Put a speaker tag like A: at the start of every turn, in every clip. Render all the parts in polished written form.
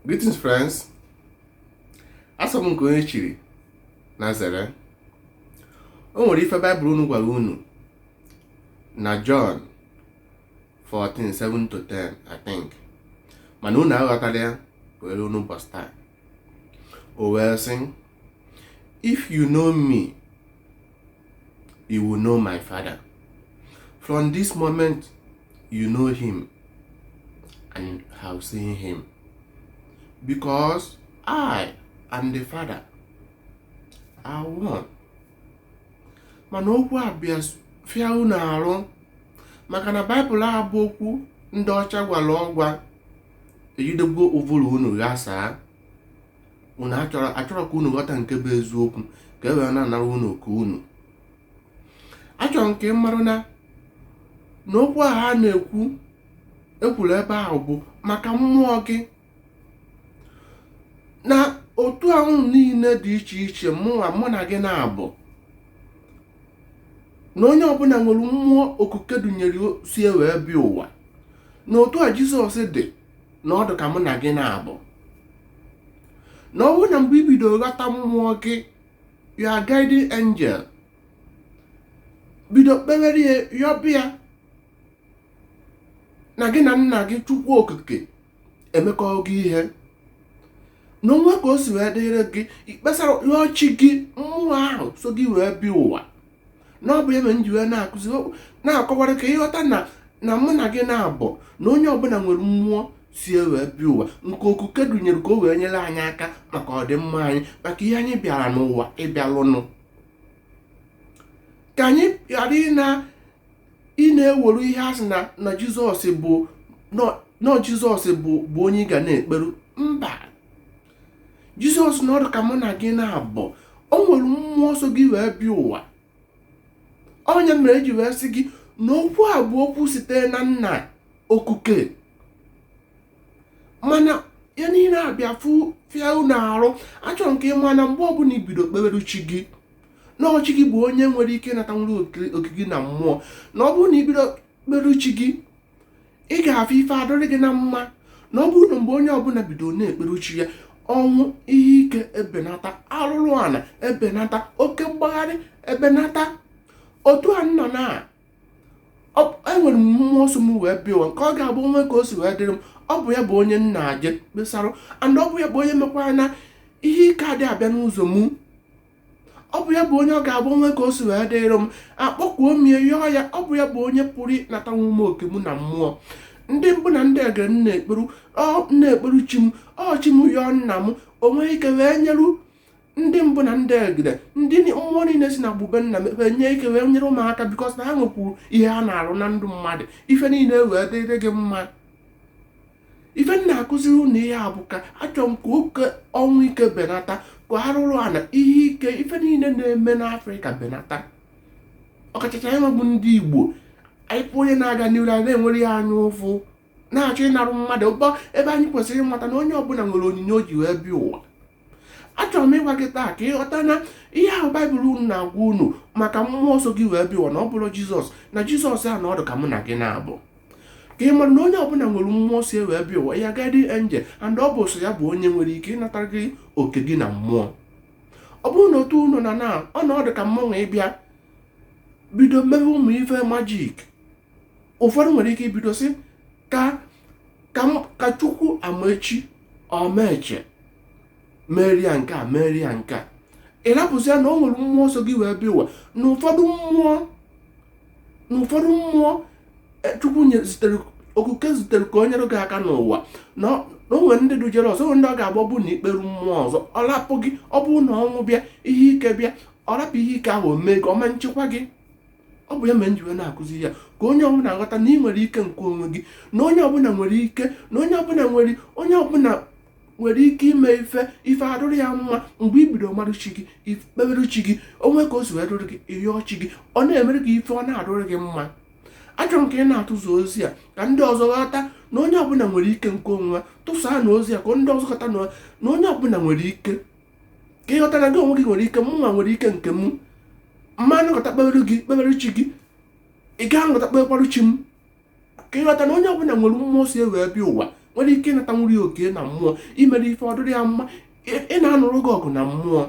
A: Greetings, friends. Asọ m nke onye chiri na zere. O nwere ife Baịbụl unu gwara unu na John 14:7-10, I think. Mana unu aghọtara ya were unu ụbọchị taa. O wee sị, if you know me, you will know my Father. From this moment, you know him and have seen him. Because I and the Father are one. Mana okwu a bịa fịa unu arụ maka na Baịbụl a bụ okwu ndị ọcha gwara ọgwa ejidegbo ụvụrụ unu ghasaa. Unu achọrọ ka unu ghọta nke bụ eziokwu ka e wee na-anara unu oke unu. Achọrọ nke mmarụ na okwu a ha na-ekwu ekwuru ebe ahụ bụ maka mmụọ gị, na otu ahụ niile dị iche iche mụ na gị na-abụ, na onye ọbụla nwere mmụọ okuke dunyere si wee bịa ụwa, na otu a Jizọs dị na ọdụ ka mụ na gị na-abụ. Na ọ bụrụ na mgbe ibido ghọta mmụọ gị, your guiding angel bido kpewere ya yọbịa na gị na nna gị Chukwu okike emekọ gị ihe, na onwe ka o si wee dịrị gị ikpesara yọchi gị mmụọ ahụ so gị wee bịa ụwa. Na ọ bụ ebe m ji wee na-akụzi na-akọwara ka ịghọta na mụ na gị na-abụ na onye ọbụla nwere mmụọ si wee bịa ụwa nke okuke dunyere ka o wee nyere anyị aka maka ọdịmma anyị, maka ihe anyị bịara n'ụwa ịbịalụnụ. Ka anyị ghara ị na-ewere ihe asị na Jizọs bụ Jizọs bụ onye ị ga na-ekperu. Mba, Jizọs na ọdụ ka mụ na gị na-abụ, o nwere mmụọ so gị wee bịa ụwa. Onye mere eji wee sị gị na okwu a bụ okwu sitere na nna okuke. Mana ya niile abịa fịa unu arụ. Achọrọ nke ịma na mgbe ọbụla ibido kpebere chi gị, na ọchị gị bụ onye nwere ike ịnatanwuru okike na mmụọ, na ọ bụrụ na ibido kpere chi gị, ị ga-afụ ife adọrị gị na mma. Na ọ bụrụ na mgbe onye ọbụla bido na-ekpere chi ya, ọnwụ, ihe ike ebenata, arụrụ ala ebenata, oke mgbagharị ebenata. Otu a nọ na enwere m mmụọ so m wee bịa ụwa nke ọ ga-abụ onwe ka o si wee dịrị m. Ọ bụ ya bụ onye nna je kpesarụ, and ọ bụ ya bụ onye mekwara na ihe ike adị abịa n'ụzọ m. Ọ bụ ya bụ onye ọ ga-abụ onwe ka o si wee dịrị m. Akpọkuo m yọọ ya. Ọ bụ ya bụ onye pụrụ ịnatanwu m oke mụ na mmụọ. Ndị mbụ na ndị egere m na-ekperu chi m, chi m yọọ nna m, o nweghị ike wee nyeru ndị mbụ na ndị egede, ndị mmụọ niile si na gbube nna m wee nye ike wee nyere ụmụaka, bikos na ha nwekwuru ihe ha na-arụ na ndụ mmadụ. Ife niile wee dịrị gị mma. Ife m na-akụziri unu ihe a bụ ka achọrọ m ka oke ọnwụ ike benata, ka arụrụ ana, ihe ike, ife niile na-eme n'Afrịka benata. Ọkachacha anyị bụ ndị Igbo, anyị pụ onye na-aga n'ihu anyị na-enwere ya anya ụfụ, na-achọ ịnarụ mmadụ ụbọ ebe anyị kwesịrị ịmata na onye ọbụla nwere onyinye o ji wee bịa ụwa. Achọrọ m ịgwa gị taa ka ịghọta na ihe ahụ Baịbụl unu na-agwa unu maka mmụọ so gị wee bịa ụwa, na ọ bụrụ Jizọs, na Jizọs a na ọdụ ka mụ na gị na-abụ. Ka ị mara na onye ọbụla nwere mmụọ si wee bịa ụwa, ya guardian angel, and ọ bụ so ya bụ onye nwere ike ịnatara gị oke gị na mmụọ. Ọ bụrụ na otu unu na ọnọdụ ka mmụọ ịbịa bido mebe ụmụ ife majik, ụfọdụ nwere ike ibido sị ka Chukwu amaechi omeche meria nke a meria nke a. Ịrapụzi ya na o nwere mmụọ so gị wee bịa ụwa, na ụfọdụ mmụọ Chukwu zitere okuke zitere ka o nyere gị aka n'ụwa, na o nwere ndị dujere ọzọ, ndị ọ ga-agba bụ na ikperu mmụọ ọzọ. Ọ rapụ gị, ọ bụrụ na ọnwụ bịa, ihe ike bịa, ọ rapụ ihe ike ahụ, o mee ka ọma nchekwa gị. Ọ bụ ya mere m ji wee na-akụzi ya ka onye ọbụla ghọta na ị nwere ike nke onwe gị, na onye ọbụla nwere ike, na onye ọbụla nwere ike ime ife adụrụ ya mma. Mgbe i bido mmadụ chi gị, ikpebere chi gị, onwe ka o si wee dụrụ gị, ịyọọ chi gị, ọ na-emere gị ife ọ na-adụrụ gị mma. Achọrọ m ka ị na-atụzụ ozi a ka ndị ọzọ ghọta na onye ọbụla nwere ike nke onwe. Tụsaa na ozi a ka ndị ọzọ ghọta na onye ọbụla nwere ike. Ka ị ghọta na gị onwe gị nwere ike, mụnwa nwere ike nke m. Mmanụ ghọta kpebere chi gị, ị gaa nghọta kpekwarụ chi m. Ka ịghọta na onye ọbụla nwere mmụọ si wee bịa ụwa, nwere ike ịnata nri oke na mmụọ imere ife ọ dịrị ya mma. Ị na-anụrụ gị ọgụ na mmụọ,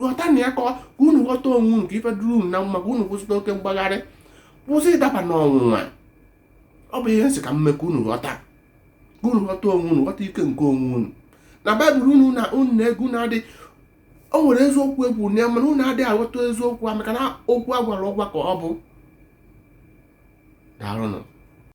A: ghọta na ya ka unu ghọta onwe nke ife duru unu na mma, ka unu kwụsịta oke mgbagharị, kwụsị ịdaba n'ọnwụnwa. Ọ bụ ihe nsị ka mme ka unu ghọta, ka unu ghọta onwe unu, ghọta ike nke onwe unu. Na Baịbụl unu na-egu na-adị, o nwere eziokwu egwu na ya, mana unu adịghị aghọta eziokwu a, maka na okwu a gwara ọgwa ka ọ bụ. Daalụnụ.